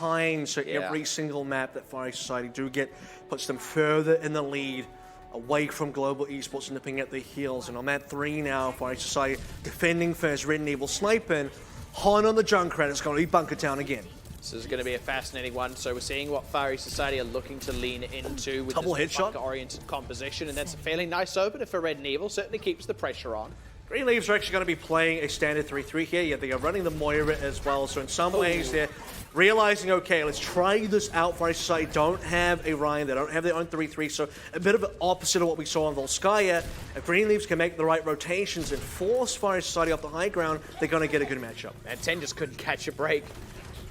time, so every single map that Fire Society do get puts them further in the lead, away from Global Esports nipping at their heels. And on map 3 now, Fire Society defending first, Red and Evil sniping. Han on the Junkrat is going to be bunker down again. This is going to be a fascinating one. So we're seeing what Fiery Society are looking to lean into with double this headshot oriented composition, and that's a fairly nice opener for Red and Evil. Certainly keeps the pressure on. Green Leaves are actually going to be playing a standard 3-3 here. Yeah, they are running the Moira as well. So in some ways, they're realizing, okay, let's try this out. Fire Society don't have a Ryan. They don't have their own 3-3. So a bit of the opposite of what we saw on Volskaya. If Green Leaves can make the right rotations and force Fire Society off the high ground, they're going to get a good matchup. And 10 just couldn't catch a break.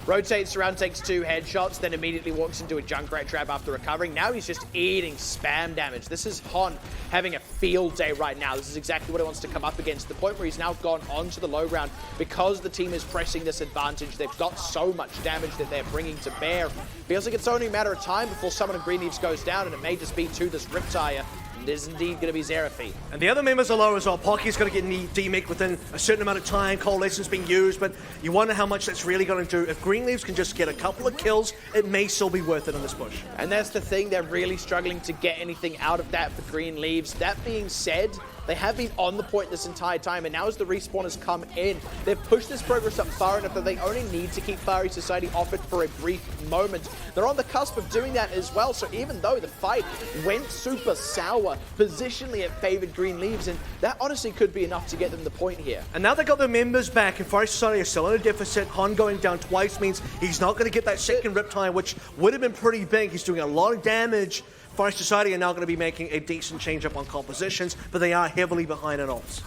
Rotates around, takes 2 headshots, then immediately walks into a Junkrat trap after recovering. Now he's just eating spam damage. This is Hon having a field day right now. This is exactly what he wants to come up against. The point where he's now gone onto the low ground because the team is pressing this advantage. They've got so much damage that they're bringing to bear. Feels like it's only a matter of time before someone in Green Leaves goes down, and it may just be to this Riptire. It is indeed going to be Xerafi. And the other members are low as well. Pocky's going to get demicked within a certain amount of time. Coalescence being used, but you wonder how much that's really going to do. If Green Leaves can just get a couple of kills, it may still be worth it on this push. And that's the thing, they're really struggling to get anything out of that for Green Leaves. That being said, they have been on the point this entire time, and now as the respawners come in, they've pushed this progress up far enough that they only need to keep Fiery Society off it for a brief moment. They're on the cusp of doing that as well, so even though the fight went super sour, positionally it favored Green Leaves, and that honestly could be enough to get them the point here. And now they've got their members back, and Fire Society are still in a deficit. Han going down twice means he's not going to get that second Riptide, which would have been pretty big. He's doing a lot of damage. Fire Society are now going to be making a decent change-up on compositions, but they are heavily behind in ults.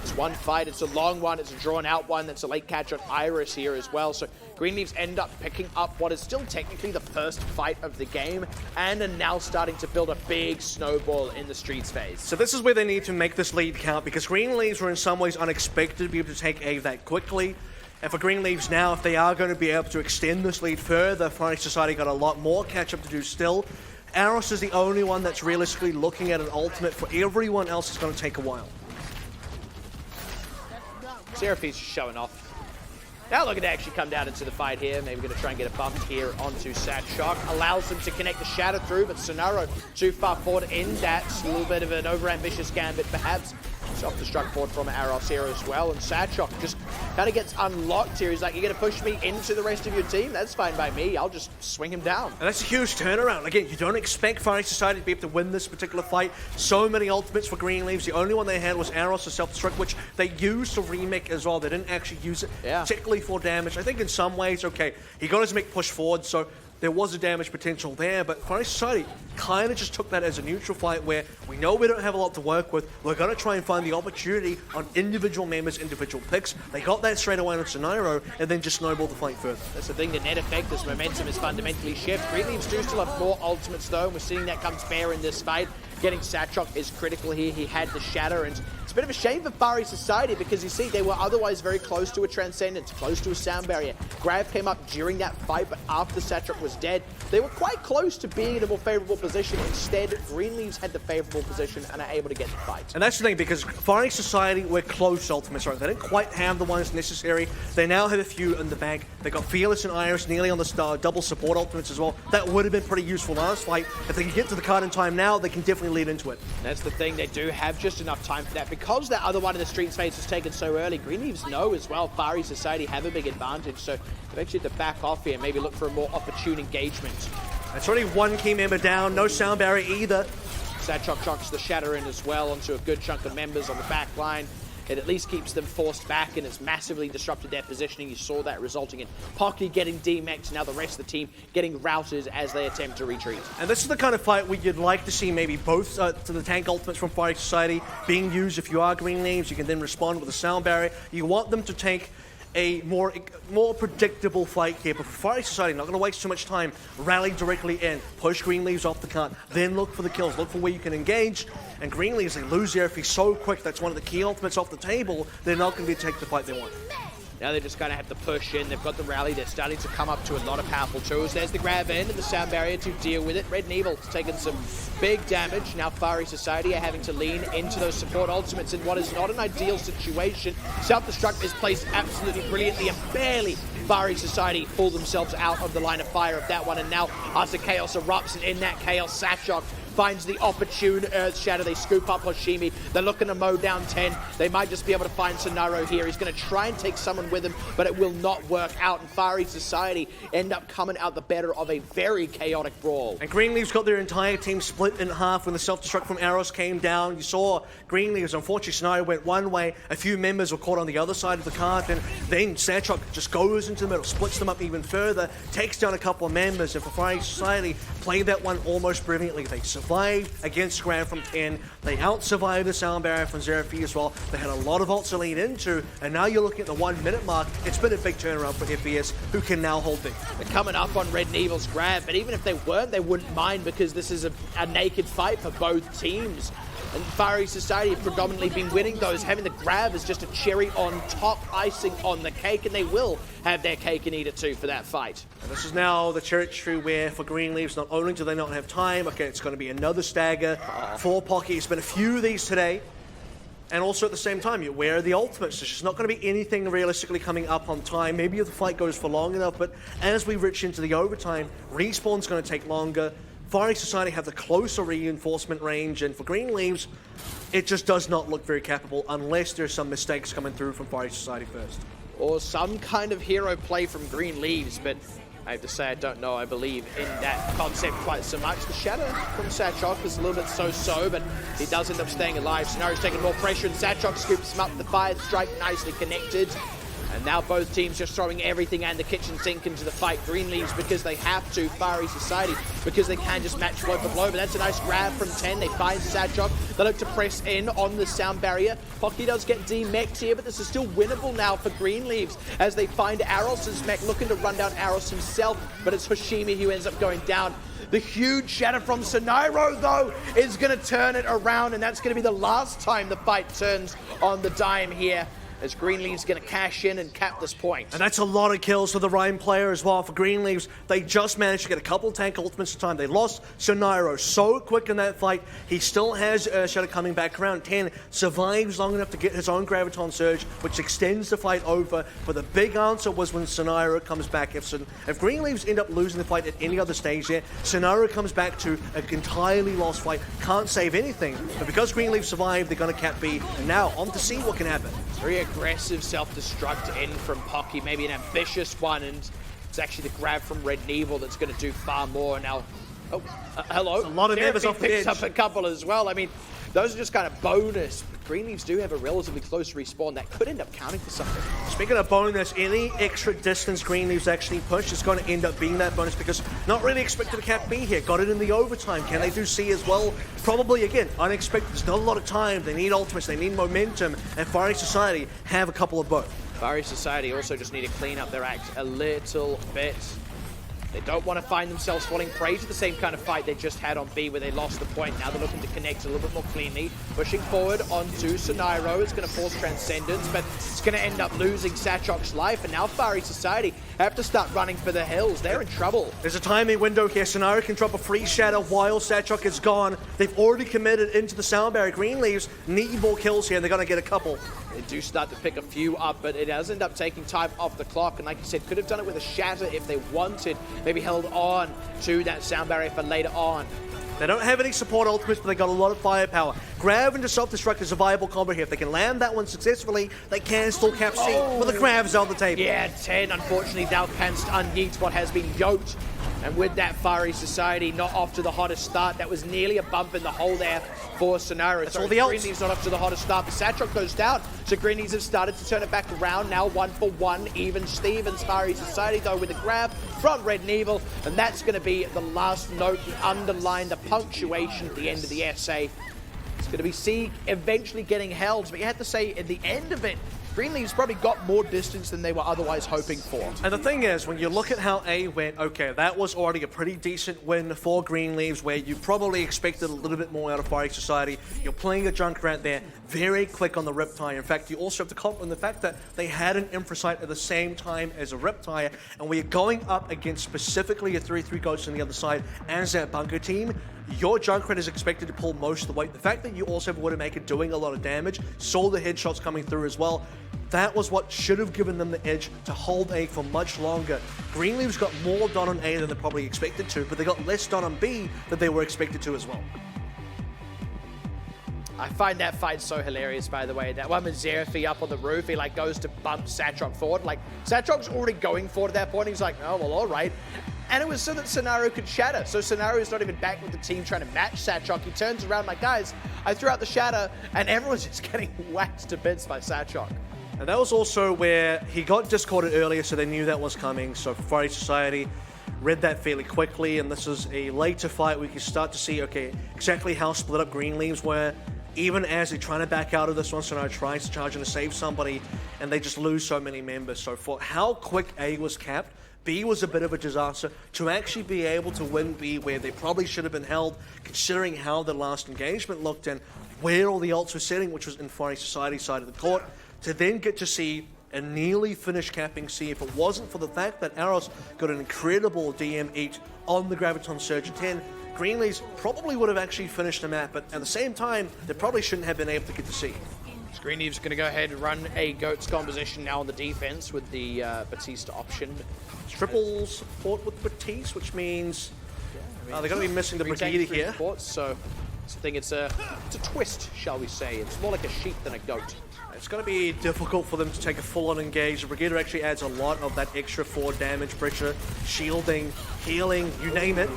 It's one fight, it's a long one, it's a drawn-out one, that's a late catch on Iris here as well. So Green Leaves end up picking up what is still technically the first fight of the game, and are now starting to build a big snowball in the streets phase. So this is where they need to make this lead count, because Green Leaves were in some ways unexpected to be able to take A that quickly. And for Green Leaves now, if they are going to be able to extend this lead further, Fire Society got a lot more catch-up to do still. Aros is the only one that's realistically looking at an ultimate. For everyone else, it's going to take a while. Xerafi's showing off. Now looking to actually come down into the fight here. Maybe going to try and get a bump here onto Satchok. Allows them to connect the Shatter through, but Sonaro too far forward in that. A little bit of an over-ambitious gambit, perhaps. Self-destruct forward from Aros here as well, and Satchok just kind of gets unlocked here. He's like, you're going to push me into the rest of your team? That's fine by me. I'll just swing him down. And that's a huge turnaround. Again, you don't expect Fire Society to be able to win this particular fight. So many ultimates for Green Leaves. The only one they had was Aros, the self-destruct, which they used to remake as well. They didn't actually use it particularly for damage. I think in some ways, okay, he got his make push forward, so there was a damage potential there, but Fire Society kind of just took that as a neutral fight where we know we don't have a lot to work with. We're going to try and find the opportunity on individual members, individual picks. They got that straight away on Sonaro and then just snowballed the fight further. That's the thing, the net effect, this momentum is fundamentally shifted. Green Leaves do still have more ultimates though, and we're seeing that come to bear in this fight. Getting Satchok is critical here. He had the Shatter, and it's a bit of a shame for Fiery Society because you see they were otherwise very close to a Transcendence, close to a Sound Barrier. Grav came up during that fight, but after Satchok was dead, they were quite close to being in a more favorable position. Instead, Green Leaves had the favorable position and are able to get the fight. And that's the thing, because Fiery Society were close ultimates, right? They didn't quite have the ones necessary. They now have a few in the bag. They got Fearless and Iris nearly on the double support ultimates as well. That would have been pretty useful last fight. If they can get to the card in time now, they can definitely lead into it. That's the thing, they do have just enough time for that. Because that other one in the streets phase was taken so early, Green Leaves know as well Fiery Society have a big advantage, so they've actually had to back off here and maybe look for a more opportune engagement. That's already one key member down, no Sound Barrier either. Satchok chunks the Shatter in as well onto a good chunk of members on the back line. It at least keeps them forced back, and it's massively disrupted their positioning. You saw that resulting in Pocky getting DMAX, now the rest of the team getting routed as they attempt to retreat. And this is the kind of fight where you'd like to see maybe both to the tank ultimates from Fire Society being used. If you are Green Leaves, you can then respond with a Sound Barrier. You want them to take a more predictable fight here, but for Fire Society, not going to waste too much time, rally directly in, push Green Leaves off the cart, then look for the kills, look for where you can engage, and Green Leaves, they lose their FE so quick, that's one of the key ultimates off the table, they're not going to be able to take the fight they want. Now they're just going to have to push in. They've got the rally. They're starting to come up to a lot of powerful tools. There's the grab in and the Sound Barrier to deal with it. Red and Evil has taken some big damage. Now Fiery Society are having to lean into those support ultimates in what is not an ideal situation. Self-destruct is placed absolutely brilliantly and barely Fiery Society pull themselves out of the line of fire of that one, and now as the chaos erupts, and in that chaos, Satchok finds the opportune Earth Shatter. They scoop up Hoshimi. They're looking to mow down 10. They might just be able to find Sonaro here. He's going to try and take someone with him, but it will not work out. And Fiery Society end up coming out the better of a very chaotic brawl. And Greenleaf's got their entire team split in half when the self-destruct from Arrows came down. You saw Greenleaf's unfortunate scenario went one way. A few members were caught on the other side of the card, and then Satchok just goes into the middle, splits them up even further, takes down a couple of members, and for Fiery Society, played that one almost brilliantly. They survived against Grab from 10. They out-survived the sound barrier from Zerafee as well. They had a lot of ults to lead into, and now you're looking at the 1 minute mark. It's been a big turnaround for FBS, who can now hold it. They're coming up on Red and Evil's Grab, but even if they weren't, they wouldn't mind because this is a naked fight for both teams. And Fiery Society have predominantly been winning those. Having the grab is just a cherry on top, icing on the cake, and they will have their cake and eat it too for that fight. And this is now the territory where for Greenleafs, not only do they not have time, okay, it's going to be another stagger for Pocky. It's been a few of these today. And also at the same time, you're aware of the ultimates. There's just not going to be anything realistically coming up on time. Maybe if the fight goes for long enough, but as we reach into the overtime, respawn's going to take longer. Fiery Society have the closer reinforcement range, and for Greenleafs, it just does not look very capable unless there's some mistakes coming through from Fiery Society first. Or some kind of hero play from Greenleafs, but I have to say I don't know, I believe in that concept quite so much. The shadow from Satchok is a little bit so-so, but he does end up staying alive. Sonaro's taking more pressure, and Satchok scoops him up. The fire strike nicely connected. And now both teams just throwing everything and the kitchen sink into the fight. Greenleafs because they have to, Fiery Society because they can just match blow for blow. But that's a nice grab from 10. They find Satchok. They look to press in on the sound barrier. Pocky does get D-mech'd here, but this is still winnable now for Greenleafs as they find Arros's mech looking to run down Arros himself. But it's Hoshimi who ends up going down. The huge shatter from Sonaro, though, is going to turn it around, and that's going to be the last time the fight turns on the dime here, as Greenleafs going to cash in and cap this point. And that's a lot of kills for the Rhyme player as well. For Greenleafs, they just managed to get a couple tank ultimates at a time. They lost Sonaro so quick in that fight. He still has Shadow coming back around. 10 survives long enough to get his own Graviton Surge, which extends the fight over. But the big answer was when Sonaro comes back. If Greenleafs end up losing the fight at any other stage there, Sonaro comes back to an entirely lost fight. Can't save anything. But because Greenleafs survived, they're going to cap B. And now, on to see what can happen. Very aggressive self-destruct in from Pocky, maybe an ambitious one, and it's actually the grab from Red and Evil that's going to do far more. Now, hello. There's a lot of members off the picks edge. up a couple as well. I mean, those are just kind of bonus. Greenleafs do have a relatively close respawn that could end up counting for something. Speaking of bonus, any extra distance Greenleafs actually push is going to end up being that bonus because not really expected to cap B here. Got it in the overtime. Can they do C as well? Probably, again, unexpected. There's not a lot of time. They need ultimates. They need momentum. And Fiery Society have a couple of both. Fiery Society also just need to clean up their act a little bit. They don't want to find themselves falling prey to the same kind of fight they just had on B where they lost the point. Now they're looking to connect a little bit more cleanly. Pushing forward onto Sonaro. It's going to force Transcendence, but it's going to end up losing Satchok's life. And now Fiery Society have to start running for the hills. They're in trouble. There's a timing window here. Sonaro can drop a free shadow while Satchok is gone. They've already committed into the sound barrier. Greenleafs need more kills here, and they're going to get a couple. They do start to pick a few up, but it does end up taking time off the clock. And like you said, could have done it with a shatter if they wanted. Maybe held on to that sound barrier for later on. They don't have any support ultimates, but they got a lot of firepower. Grab into self-destruct is a viable combo here. If they can land that one successfully, they can still cap C, but the grab's on the table. Yeah, 10, unfortunately, thou canst unyeet what has been yoked. And with that, Fiery Society not off to the hottest start. That was nearly a bump in the hole there for Sonaro. That's all the ults. Greenleafs not off to the hottest start, but Satchok goes down. So Greenleafs have started to turn it back around. Now 1-for-1, even Stevens. Fiery Society, though, with a grab from Red and Evil. And that's going to be the last note to underline the punctuation at the end of the essay. It's going to be C eventually getting held. But you have to say, at the end of it, Greenleafs probably got more distance than they were otherwise hoping for. And the thing is, when you look at how A went, okay, that was already a pretty decent win for Greenleafs, where you probably expected a little bit more out of Fiery Society. You're playing a Junkrat there, very quick on the Riptire. In fact, you also have to compliment the fact that they had an Infrasight at the same time as a Riptire, and we're going up against specifically a 3-3 Ghost on the other side as that bunker team. Your Junkrat is expected to pull most of the weight. The fact that you also have Widowmaker doing a lot of damage, saw the headshots coming through as well. That was what should have given them the edge to hold A for much longer. Greenleaf's got more done on A than they probably expected to, but they got less done on B than they were expected to as well. I find that fight so hilarious, by the way. That one with Xerathi up on the roof, he like goes to bump Satrok forward. Like, Satrok's already going forward at that point. He's like, oh, well, all right. And it was so that Scenario could shatter. So Scenario's not even back with the team trying to match Satrok. He turns around like, guys, I threw out the shatter, and everyone's just getting whacked to bits by Satrok. And that was also where he got discorded earlier, so they knew that was coming. So Fire Society read that fairly quickly, and this is a later fight where you can start to see, okay, exactly how split up Greenleafs were. Even as they're trying to back out of this one, Scenario tries to charge in to save somebody, and they just lose so many members. So for how quick A was capped, B was a bit of a disaster. To actually be able to win B where they probably should have been held, considering how the last engagement looked and where all the ults were sitting, which was in Fire Society side of the court, to then get to see a nearly finished capping C. If it wasn't for the fact that Arrows got an incredible DM eat on the Graviton Surge at 10, Greenleafs probably would have actually finished the map, but at the same time, they probably shouldn't have been able to get to C. Greenleafs going to go ahead and run a Goats composition now on the defense with the Batista option. Triple support with Batiste, which means they're going to be missing the Brigadier here. Supports, so I think it's a twist, shall we say. It's more like a sheep than a goat. It's going to be difficult for them to take a full-on engage. The Brigadier actually adds a lot of that extra 4 damage, pressure, shielding, healing, you name it.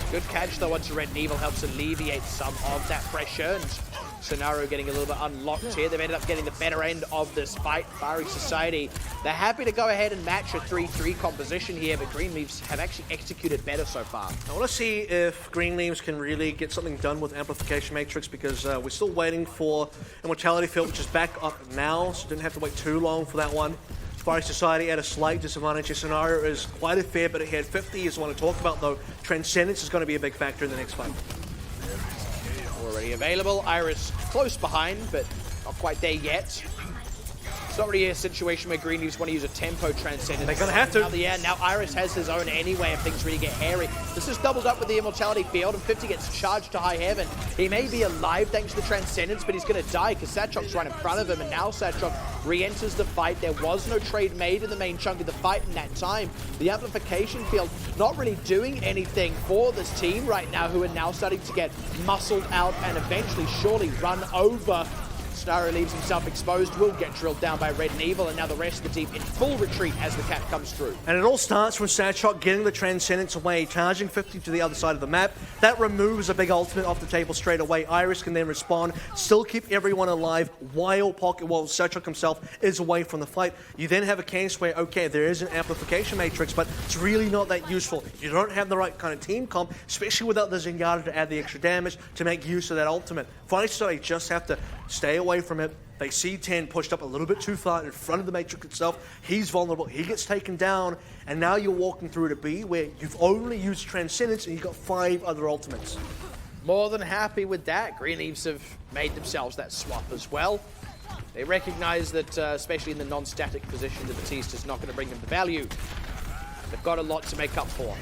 Good catch though once Red Evil helps alleviate some of that pressure. And Scenario getting a little bit unlocked here. They've ended up getting the better end of this fight. Fiery Society, they're happy to go ahead and match a 3-3 composition here, but Greenleafs have actually executed better so far. I want to see if Greenleafs can really get something done with Amplification Matrix, because we're still waiting for Immortality Field, which is back up now, so didn't have to wait too long for that one. Fire Society at a slight disadvantage. Scenario is quite a fair bit ahead. 50 is what I want to talk about, though. Transcendence is going to be a big factor in the next fight. Already available. Iris close behind, but not quite there yet. It's not really a situation where Greenleafs want to use a tempo Transcendence. They're going to have to. Now Iris has his own anyway if things really get hairy. This is doubled up with the Immortality Field, and 50 gets charged to high heaven. He may be alive thanks to the Transcendence, but he's going to die because Satrok's right in front of him, and now Satrok re-enters the fight. There was no trade made in the main chunk of the fight in that time. The Amplification Field not really doing anything for this team right now, who are now starting to get muscled out and eventually surely run over. Scenario leaves himself exposed, will get drilled down by Red and Evil, and now the rest of the team in full retreat as the cap comes through. And it all starts from Satrok getting the Transcendence away, charging 50 to the other side of the map. That removes a big ultimate off the table straight away. Iris can then respond, still keep everyone alive while Satrok himself is away from the fight. You then have a case where, okay, there is an Amplification Matrix, but it's really not that useful. You don't have the right kind of team comp, especially without the Zenyatta to add the extra damage to make use of that ultimate. Fire Society just have to stay away from it. They see 10 pushed up a little bit too far in front of the Matrix itself. He's vulnerable. He gets taken down, and now you're walking through to B, where you've only used Transcendence and you've got 5 other ultimates. More than happy with that. Greenleafs have made themselves that swap as well. They recognize that, especially in the non-static position, the Batista is not going to bring them the value. They've got a lot to make up for.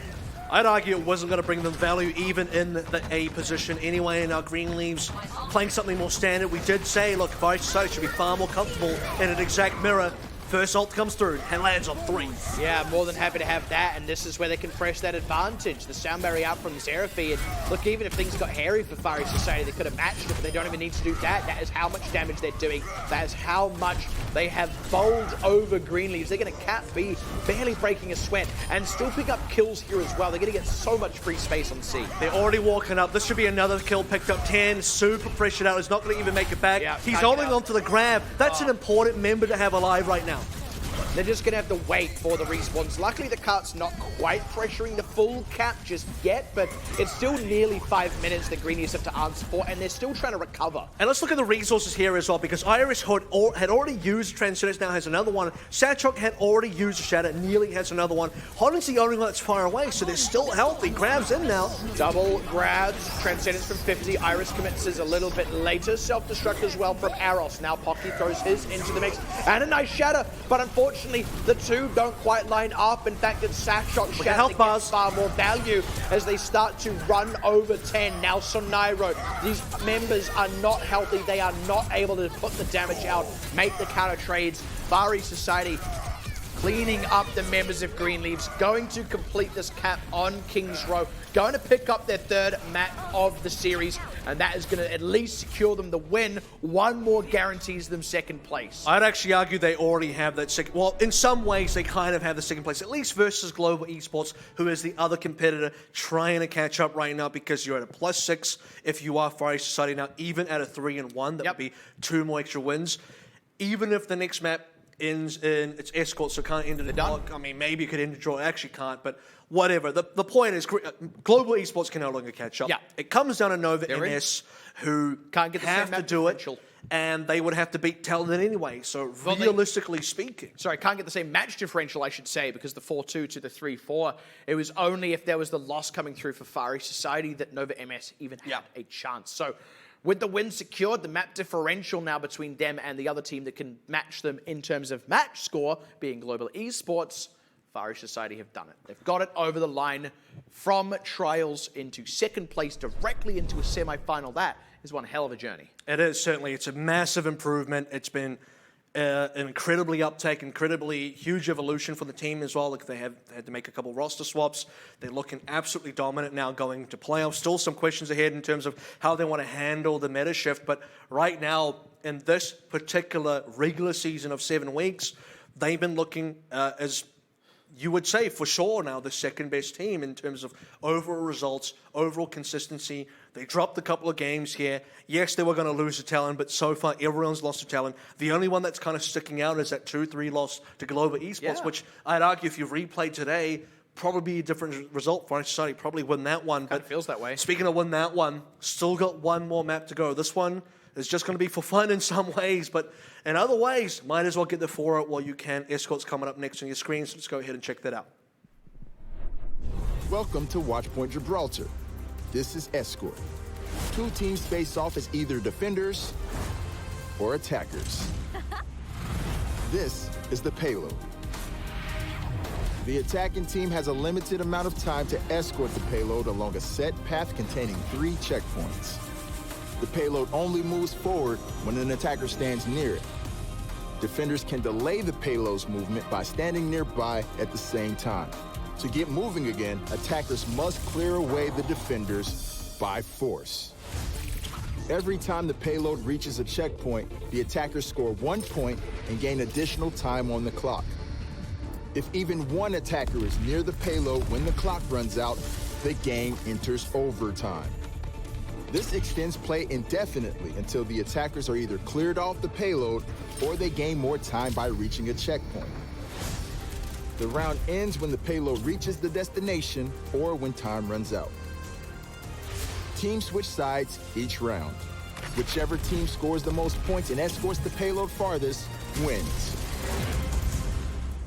I'd argue it wasn't going to bring them value even in the A position anyway, and now Greenleafs playing something more standard. We did say, look, Fire Society should be far more comfortable in an exact mirror. First ult comes through and lands on 3. Yeah, more than happy to have that, and this is where they can press that advantage. The sound barrier out from Xerathi, and look, even if things got hairy for Fiery Society, they could have matched it, but they don't even need to do that. That is how much damage they're doing. That is how much they have bowled over Greenleafs. They're going to cap B, barely breaking a sweat, and still pick up kills here as well. They're going to get so much free space on C. They're already walking up. This should be another kill picked up. 10, super pressured out. He's not going to even make it back. Yeah, he's holding on to the grab. That's an important member to have alive right now. They're just going to have to wait for the respawns. Luckily, the cart's not quite pressuring the full cap just yet, but it's still nearly 5 minutes that Greenies have to answer for, and they're still trying to recover. And let's look at the resources here as well, because Iris had already used Transcendence, now has another one. Satrok had already used a Shatter, nearly has another one. Hodden's the only one that's far away, so they're still healthy. Grabs in now. Double grabs, Transcendence from 50. Iris commits his a little bit later. Self-destruct as well from Aros. Now Pocky throws his into the mix, and a nice Shatter, but unfortunately, unfortunately, the two don't quite line up. In fact, it's Sashot Shat that gets far more value as they start to run over 10. Now Sonairo, these members are not healthy. They are not able to put the damage out, make the counter trades. Far East Society cleaning up the members of Greenleaves, going to complete this cap on Kings Row, going to pick up their third map of the series, and that is going to at least secure them the win. One more guarantees them second place. I'd actually argue they already have that second. Well, in some ways, they kind of have the second place, at least versus Global Esports, who is the other competitor trying to catch up right now because you're at a +6 if you are Far East Society now, even at a 3-1. That would be 2 more extra wins. Even if the next map ends in its escort, so can't end in a dog. I mean, maybe you could end a draw. Actually can't, but whatever. The point is, Global Esports can no longer catch up. Yeah. It comes down to Nova MS, who can't get the have same to do it, and they would have to beat Talon anyway. So realistically speaking, can't get the same match differential, I should say, because the 4-2 to the 3-4. It was only if there was the loss coming through for Far East Society that Nova MS even had a chance. So, with the win secured, the map differential now between them and the other team that can match them in terms of match score, being Global Esports, Far East Society have done it. They've got it over the line from trials into second place, directly into a semi-final. That is one hell of a journey. It is, certainly. It's a massive improvement. It's been an incredibly uptake, incredibly huge evolution for the team as well. Like, they had to make a couple roster swaps. They're looking absolutely dominant now going to playoffs. Still some questions ahead in terms of how they want to handle the meta shift. But right now, in this particular regular season of 7 weeks, they've been looking as you would say for sure now the second best team in terms of overall results, overall consistency. They dropped a couple of games here. Yes, they were going to lose to Talon, but so far everyone's lost to Talon. The only one that's kind of sticking out is that 2-3 loss to Global Esports, which I'd argue if you replayed today, probably a different result. Far East Society probably win that one. But it feels that way. Speaking of win that one, still got one more map to go. This one is just going to be for fun in some ways, but in other ways, might as well get the 4 out while you can. Escort's coming up next on your screen, so let's go ahead and check that out. Welcome to Watchpoint Gibraltar. This is Escort. 2 teams face off as either defenders or attackers. This is the payload. The attacking team has a limited amount of time to escort the payload along a set path containing 3 checkpoints. The payload only moves forward when an attacker stands near it. Defenders can delay the payload's movement by standing nearby at the same time. To get moving again, attackers must clear away the defenders by force. Every time the payload reaches a checkpoint, the attackers score 1 point and gain additional time on the clock. If even one attacker is near the payload when the clock runs out, the game enters overtime. This extends play indefinitely until the attackers are either cleared off the payload or they gain more time by reaching a checkpoint. The round ends when the payload reaches the destination or when time runs out. Teams switch sides each round. Whichever team scores the most points and escorts the payload farthest wins.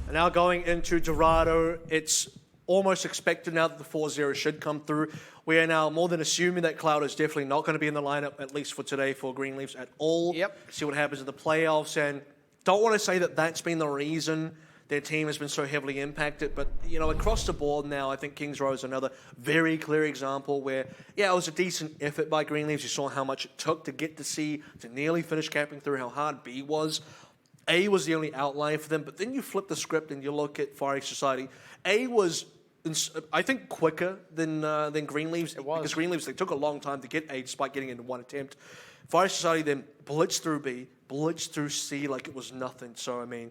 And now going into Dorado, it's almost expected now that the 4-0 should come through. We are now more than assuming that Cloud is definitely not going to be in the lineup, at least for today, for Greenleaves at all. See what happens in the playoffs. And don't want to say that that's been the reason their team has been so heavily impacted. But, you know, across the board now, I think Kings Row is another very clear example where, yeah, it was a decent effort by Greenleaves. You saw how much it took to get to C, to nearly finish capping through, how hard B was. A was the only outlier for them. But then you flip the script and you look at Far East Society. A was, I think, quicker than Greenleaves. It was. Because Greenleaves, they took a long time to get A despite getting into one attempt. Far East Society then blitzed through B, blitzed through C like it was nothing. So, I mean,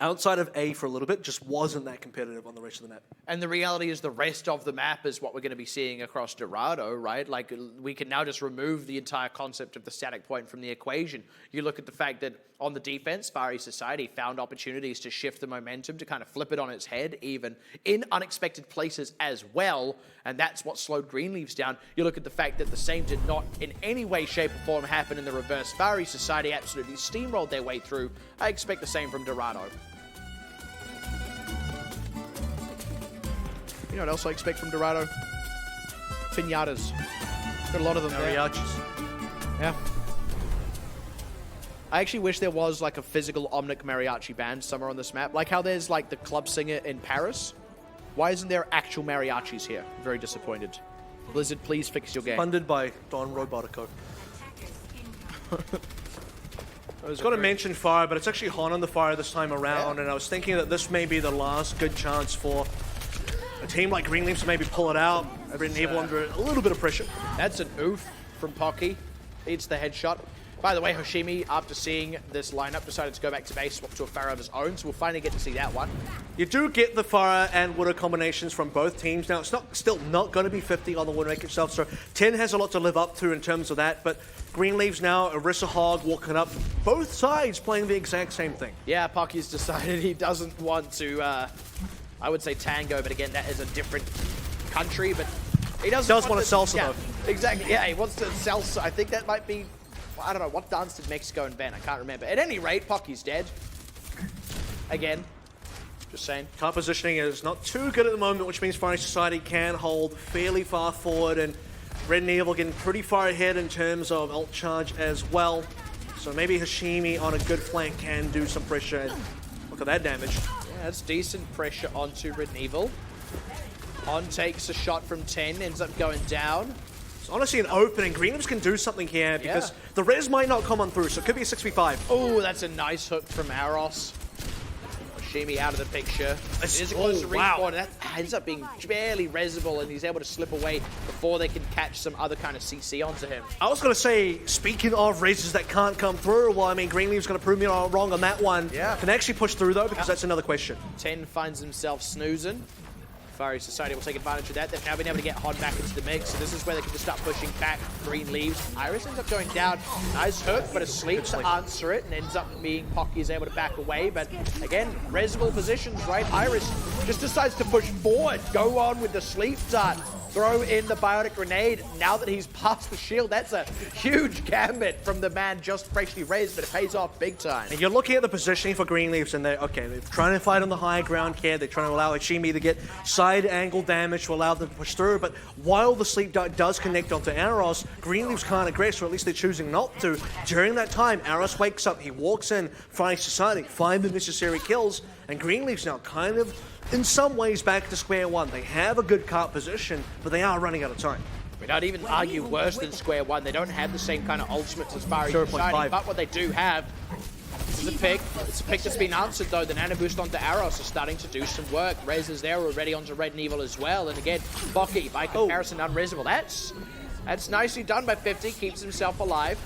outside of A for a little bit, just wasn't that competitive on the rest of the map. And the reality is the rest of the map is what we're going to be seeing across Dorado, right? Like, we can now just remove the entire concept of the static point from the equation. You look at the fact that on the defense, Far East Society found opportunities to shift the momentum, to kind of flip it on its head, even in unexpected places as well, and that's what slowed Greenleaves down. You look at the fact that the same did not in any way, shape, or form happen in the reverse. Far East Society absolutely steamrolled their way through. I expect the same from Dorado. You know what else I expect from Dorado? Pinatas. Got a lot of them there. Mariachis. Yeah. I actually wish there was like a physical Omnic mariachi band somewhere on this map. Like how there's like the club singer in Paris. Why isn't there actual mariachis here? I'm very disappointed. Blizzard, please fix your game. Funded by Don Robotico. I was going to mention fire, but it's actually Hon on the fire this time around, and I was thinking that this may be the last good chance for a team like Green Leafs to maybe pull it out. Red Evil under a little bit of pressure. That's an oof from Pocky. Eats the headshot. By the way, Hoshimi, after seeing this lineup, decided to go back to base, swap to a Pharah of his own, so we'll finally get to see that one. You do get the Pharah and Widow combinations from both teams. Now, it's still not going to be 50 on the Widowmaker itself, so 10 has a lot to live up to in terms of that, but Green Leaves now, Orisa Hog walking up, both sides playing the exact same thing. Yeah, Pocky's decided he doesn't want to, I would say tango, but again, that is a different country, but he does want to salsa, yeah, though. Exactly, yeah, he wants to salsa. I think that might be, I don't know, what dance did Mexico invent? I can't remember. At any rate, Pocky's dead. Again, just saying. Car positioning is not too good at the moment, which means Fire Society can hold fairly far forward, and Red and Evil getting pretty far ahead in terms of ult charge as well. So maybe Hashimi on a good flank can do some pressure. Look at that damage. Yeah, that's decent pressure onto Red and Evil. On takes a shot from 10, ends up going down. It's honestly an opening. Green Leafs can do something here because the res might not come on through, so it could be a 6v5. Oh, that's a nice hook from Aros. Hoshimi out of the picture. It is a closer respawn, and that ends up being barely resable, and he's able to slip away before they can catch some other kind of CC onto him. I was going to say, speaking of reses that can't come through, well, I mean, Green Leafs going to prove me wrong on that one. Yeah. Can they actually push through, though? Because that's another question. 10 finds himself snoozing. Fiery Society will take advantage of that. They've now been able to get Hon back into the mix, so this is where they can just start pushing back Green Leaves. Iris ends up going down. Nice hook, but asleep to answer it, and ends up being Pocky is able to back away. But again, resable positions, right? Iris just decides to push forward, go on with the sleep dart, throw in the biotic grenade. Now that he's past the shield, that's a huge gambit from the man just freshly raised, but it pays off big time. And you're looking at the positioning for Green Leafs, and they're trying to fight on the high ground here. They're trying to allow Hashimi to get side angle damage to allow them to push through. But while the sleep dart does connect onto Aros, Green Leafs can't aggress, or at least they're choosing not to. During that time, Aros wakes up, he walks in, Fire Society, find the necessary kills, and Green Leafs now kind of, in some ways, back to square one. They have a good cart position, but they are running out of time. We'd not even argue worse than square one. They don't have the same kind of ultimates as far as Society, but what they do have is a pick. It's a pick that's been answered, though. The nano boost onto Aros is starting to do some work. Rez is there already onto Red and Evil as well. And again, Pocky, by comparison, unresable. That's nicely done by 50, keeps himself alive.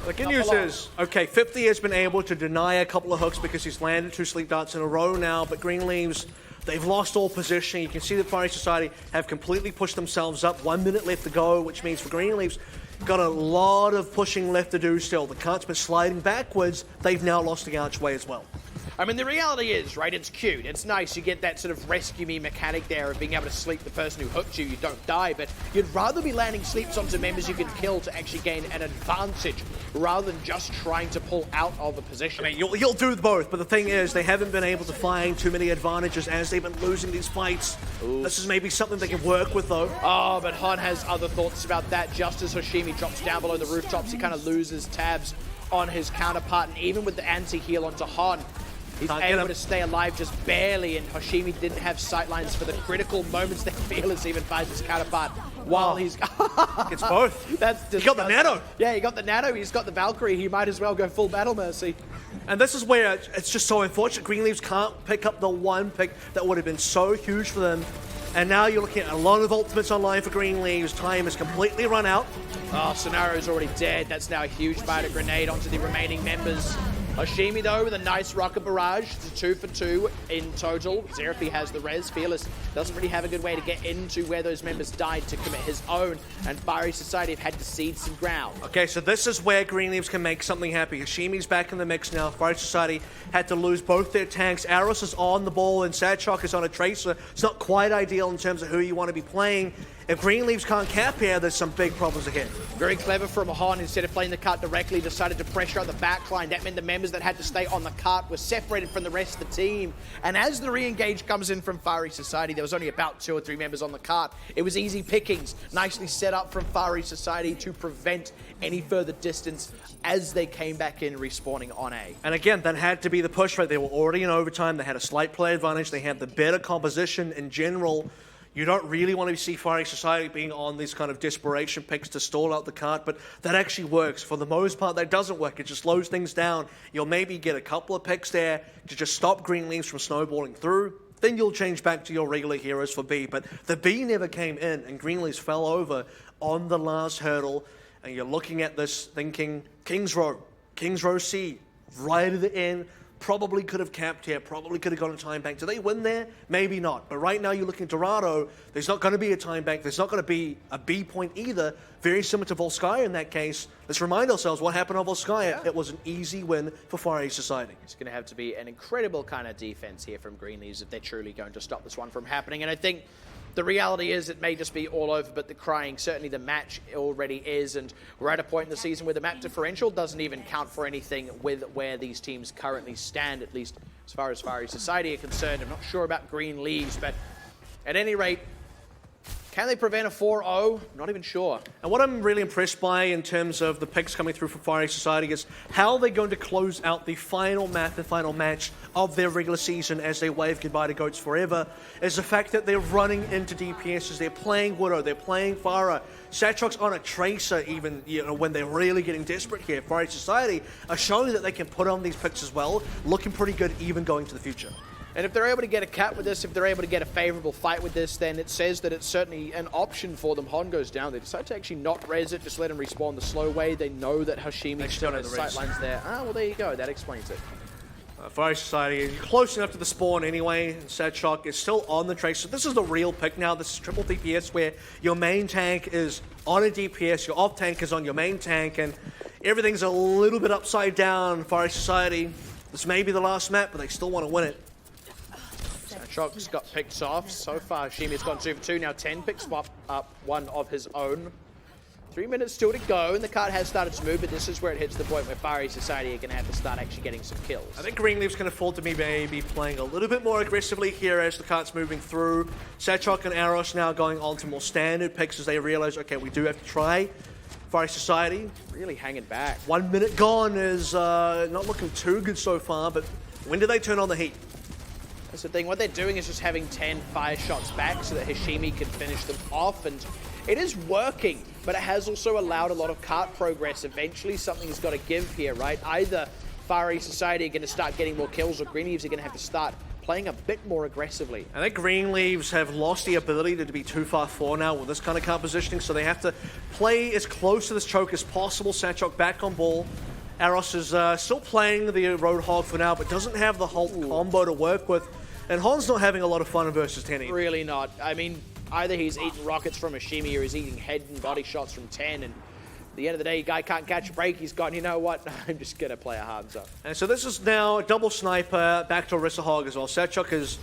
The good news is, okay, 50 has been able to deny a couple of hooks because he's landed 2 sleep darts in a row now, but Green Leaves, they've lost all position. You can see that Fire Society have completely pushed themselves up. 1 minute left to go, which means for Green Leaves, got a lot of pushing left to do still. The cart's been sliding backwards. They've now lost the archway as well. I mean, the reality is, right, it's cute. It's nice. You get that sort of rescue me mechanic there of being able to sleep the person who hooked you. You don't die, but you'd rather be landing sleeps onto members you can kill to actually gain an advantage rather than just trying to pull out of a position. I mean, you'll do both, but the thing is, they haven't been able to find too many advantages as they've been losing these fights. Ooh. This is maybe something they can work with, though. Oh, but Hon has other thoughts about that. Just as Hoshimi drops down below the rooftops, he kind of loses tabs on his counterpart, and even with the anti-heal onto Hon, he's able to stay alive just barely, and Hoshimi didn't have sightlines for the critical moments that Fearless even finds his counterpart while he's... It's both. That's disgusting. He got the nano. Yeah, he got the nano, he's got the Valkyrie, he might as well go full Battle Mercy. And this is where it's just so unfortunate. Green Leaves can't pick up the one pick that would have been so huge for them. And now you're looking at a lot of ultimates online for Green Leaves. Time has completely run out. Oh, Scenario's already dead. That's now a huge biotic grenade onto the remaining members. Hoshimi, though, with a nice rocket barrage. It's a 2 for 2 in total. Xerapi has the res. Fearless doesn't really have a good way to get into where those members died to commit his own. And Fiery Society have had to cede some ground. Okay, so this is where Green Leaves can make something happen. Hashimi's back in the mix now. Fiery Society had to lose both their tanks. Aros is on the ball and Sadshok is on a Tracer. It's not quite ideal in terms of who you want to be playing. if Greenleaves can't cap here, there's some big problems ahead. Very clever from Hon. Instead of playing the cart directly, decided to pressure on the backline. That meant the members that had to stay on the cart were separated from the rest of the team. And as the re-engage comes in from Far East Society, there was only about 2 or 3 members on the cart. It was easy pickings, nicely set up from Far East Society to prevent any further distance as they came back in, respawning on A. And again, that had to be the push, right? They were already in overtime. They had a slight play advantage. They had the better composition in general. You don't really want to see Far East Society being on these kind of desperation picks to stall out the cart, but that actually works. For the most part, that doesn't work. It just slows things down. You'll maybe get a couple of picks there to just stop Greenleaves from snowballing through. Then you'll change back to your regular heroes for B. But the B never came in, and Greenleaves fell over on the last hurdle. And you're looking at this thinking, Kings Row C, right at the end. Probably could have capped here, probably could have gone a time bank. Do they win there? Maybe not. But right now you're looking at Dorado, there's not going to be a time bank, there's not going to be a B point either. Very similar to Volskaya in that case. Let's remind ourselves what happened on Volskaya. Yeah. It was an easy win for Far East Society. It's going to have to be an incredible kind of defense here from Greenleaves if they're truly going to stop this one from happening. And I think the reality is it may just be all over, but the crying, certainly the match already is, and we're at a point in the season where the map differential doesn't even count for anything with where these teams currently stand, at least as Far East Society are concerned. I'm not sure about Greenleaves, but at any rate, can they prevent a 4-0? Not even sure. And what I'm really impressed by in terms of the picks coming through from Far East Society is how they're going to close out the final map, the final match of their regular season as they wave goodbye to Goats Forever, is the fact that they're running into DPSs. They're playing Widow, they're playing Farah. Satrok's on a Tracer even, when they're really getting desperate here. Far East Society are showing that they can put on these picks as well, looking pretty good even going to the future. And if they're able to get a cap with this, if they're able to get a favorable fight with this, then it says that it's certainly an option for them. Hon goes down. They decide to actually not res it, just let him respawn the slow way. They know that Hashimi still has sightlines there. Ah, well, there you go. That explains it. Far East Society is close enough to the spawn anyway. Satrok is still on the trace. So this is the real pick now. This is triple DPS where your main tank is on a DPS, your off tank is on your main tank, and everything's a little bit upside down. Far East Society, this may be the last map, but they still want to win it. Satrok's got picked off. So far, Hashimi's gone 2 for 2. Now 10 picks up one of his own. 3 minutes still to go, and the cart has started to move, but this is where it hits the point where Far East Society are going to have to start actually getting some kills. I think Greenleaves can afford to maybe playing a little bit more aggressively here as the cart's moving through. Satrok and Aros now going on to more standard picks as they realize, okay, we do have to try. Far East Society really hanging back. 1 minute gone is not looking too good so far, but when do they turn on the heat? That's the thing. What they're doing is just having 10 fire shots back so that Hashimi can finish them off, and it is working, but it has also allowed a lot of cart progress. Eventually, something's got to give here, right? Either Far East Society are going to start getting more kills, or Greenleaves are going to have to start playing a bit more aggressively. I think Greenleaves have lost the ability to be too far forward now with this kind of cart positioning, so they have to play as close to this choke as possible. Satrok back on ball. Aros is still playing the Roadhog for now, but doesn't have the whole combo to work with. And Hon's not having a lot of fun versus 10 either. Really not. I mean, either he's eating rockets from Hashimi or he's eating head and body shots from 10. And at the end of the day, guy can't catch a break. He's gone, you know what? I'm just going to play a hard zone. And so this is now a double sniper back to Orisa Hog as well. Satrok is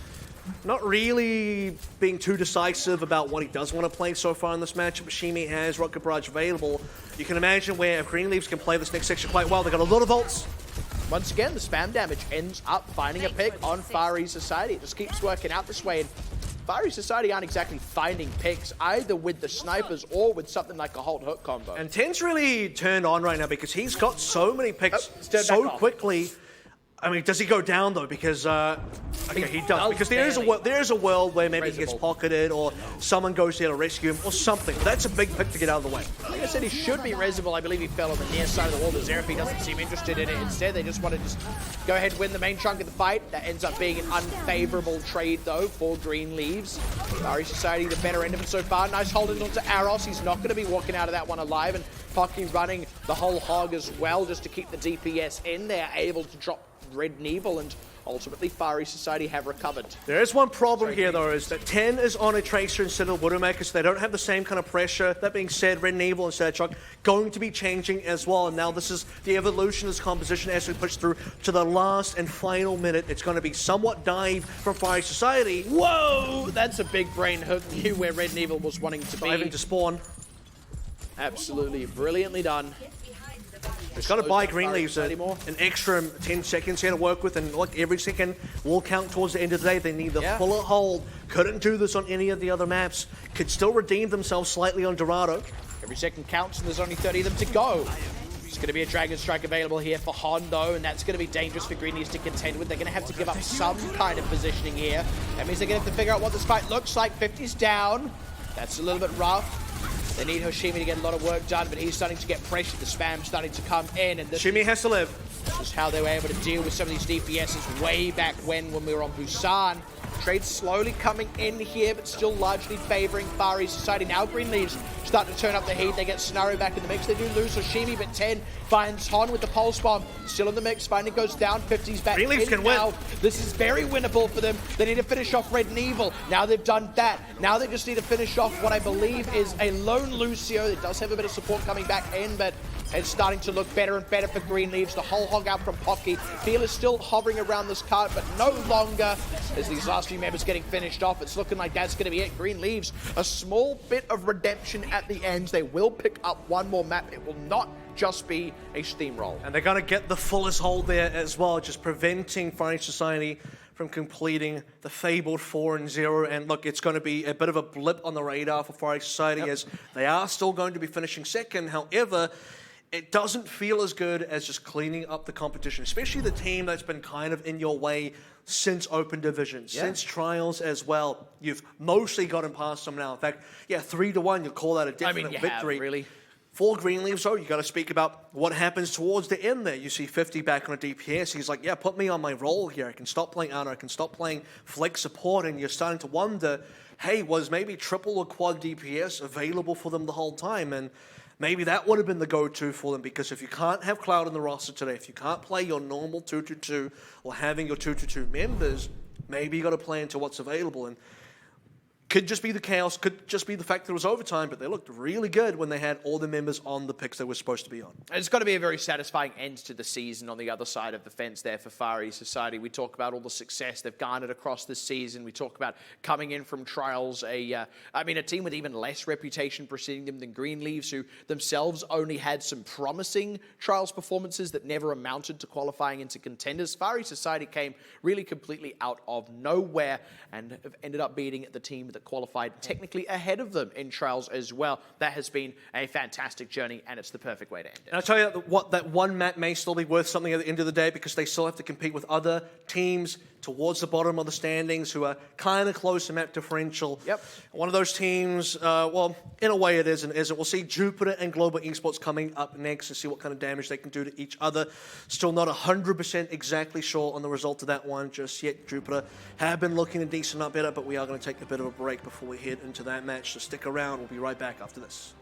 not really being too decisive about what he does want to play so far in this matchup. Hashimi has Rocket Barrage available. You can imagine where if Greenleaves can play this next section quite well, they've got a lot of ults. Once again, the spam damage ends up finding a pick on Far East Society. It just keeps working out this way, and Far East Society aren't exactly finding picks either with the snipers or with something like a Halt Hook combo. And 10's really turned on right now because he's got so many picks so quickly. I mean, does he go down though? Because okay, he does. Because there is a world where maybe he gets pocketed or someone goes there to rescue him or something. But that's a big pick to get out of the way. Like I said, he should be resible. I believe he fell on the near side of the wall. The Zerafi doesn't seem interested in it. Instead, they just want to just go ahead and win the main chunk of the fight. That ends up being an unfavorable trade though for Greenleaves. Far East Society the better end of it so far. Nice holding onto Aros. He's not going to be walking out of that one alive, and Pocky running the whole hog as well just to keep the DPS in. They're able to drop Red Neville, and ultimately Far East Society have recovered. There is one problem here, though, is that 10 is on a Tracer instead of Widowmaker, so they don't have the same kind of pressure. That being said, Red and Evil instead of Chuck going to be changing as well, and now this is the evolution of this composition as we push through to the last and final minute. It's going to be somewhat dive from Far East Society. Whoa! That's a big brain hook, knew where Red and Evil was wanting to be. Diving to spawn. Absolutely brilliantly done. It's got to buy Greenleaves an extra 10 seconds here to work with, and look, every second will count towards the end of the day. They need the fuller hold. Couldn't do this on any of the other maps. Could still redeem themselves slightly on Dorado. Every second counts, and there's only 30 of them to go. There's going to be a Dragon Strike available here for Hondo, and that's going to be dangerous for Greenleaves to contend with. They're going to have to give up some kind of positioning here. That means they're going to have to figure out what this fight looks like. 50's down. That's a little bit rough. They need Hoshimi to get a lot of work done, but he's starting to get pressure. The spam's starting to come in, and Hoshimi has to live. This is how they were able to deal with some of these DPSs way back when we were on Busan. Trade slowly coming in here, but still largely favoring Far East Society. Now Greenleaves start to turn up the heat. They get Scenario back in the mix. They do lose Hoshimi, but 10 finds Hon with the Pulse Bomb. Still in the mix. Finally goes down. 50's back Greenleaves in now. This is very winnable for them. They need to finish off Red and Evil. Now they've done that. Now they just need to finish off what I believe is a lone Lucio. It does have a bit of support coming back in, but it's starting to look better and better for Greenleaves. The whole hog out from Pocky. Feel is still hovering around this card, but no longer. As these last few members getting finished off, it's looking like that's going to be it. Greenleaves, a small bit of redemption at the end. They will pick up one more map. It will not just be a steamroll. And they're going to get the fullest hold there as well, just preventing Far East Society from completing the fabled 4-0. And look, it's going to be a bit of a blip on the radar for Far East Society as they are still going to be finishing second. However, it doesn't feel as good as just cleaning up the competition, especially the team that's been kind of in your way since Open Division, since Trials as well. You've mostly gotten past them now. In fact, 3-1, you call that a definite victory. Have, really. For Greenleaves, though, you got to speak about what happens towards the end there. You see 50 back on a DPS. He's like, put me on my role here. I can stop playing Ana. I can stop playing flex support. And you're starting to wonder, hey, was maybe triple or quad DPS available for them the whole time? And maybe that would have been the go-to for them, because if you can't have Cloud in the roster today, if you can't play your normal 2-2-2 or having your 2-2-2 members, maybe you got to play into what's available. And could just be the chaos, could just be the fact that it was overtime, but they looked really good when they had all the members on the picks they were supposed to be on. It's got to be a very satisfying end to the season on the other side of the fence there for Far East Society. We talk about all the success they've garnered across this season. We talk about coming in from Trials, a team with even less reputation preceding them than Greenleaves, who themselves only had some promising Trials performances that never amounted to qualifying into Contenders. Far East Society came really completely out of nowhere and have ended up beating the team that qualified technically ahead of them in Trials as well. That has been a fantastic journey, and it's the perfect way to end it. And I'll tell you that one map may still be worth something at the end of the day, because they still have to compete with other teams towards the bottom of the standings who are kind of close in map differential. One of those teams, well, in a way it is and isn't. We'll see Jupiter and Global Esports coming up next and see what kind of damage they can do to each other. Still not 100% exactly sure on the result of that one just yet. Jupiter have been looking a decent up better, but we are going to take a bit of a break before we head into that match, so stick around. We'll be right back after this.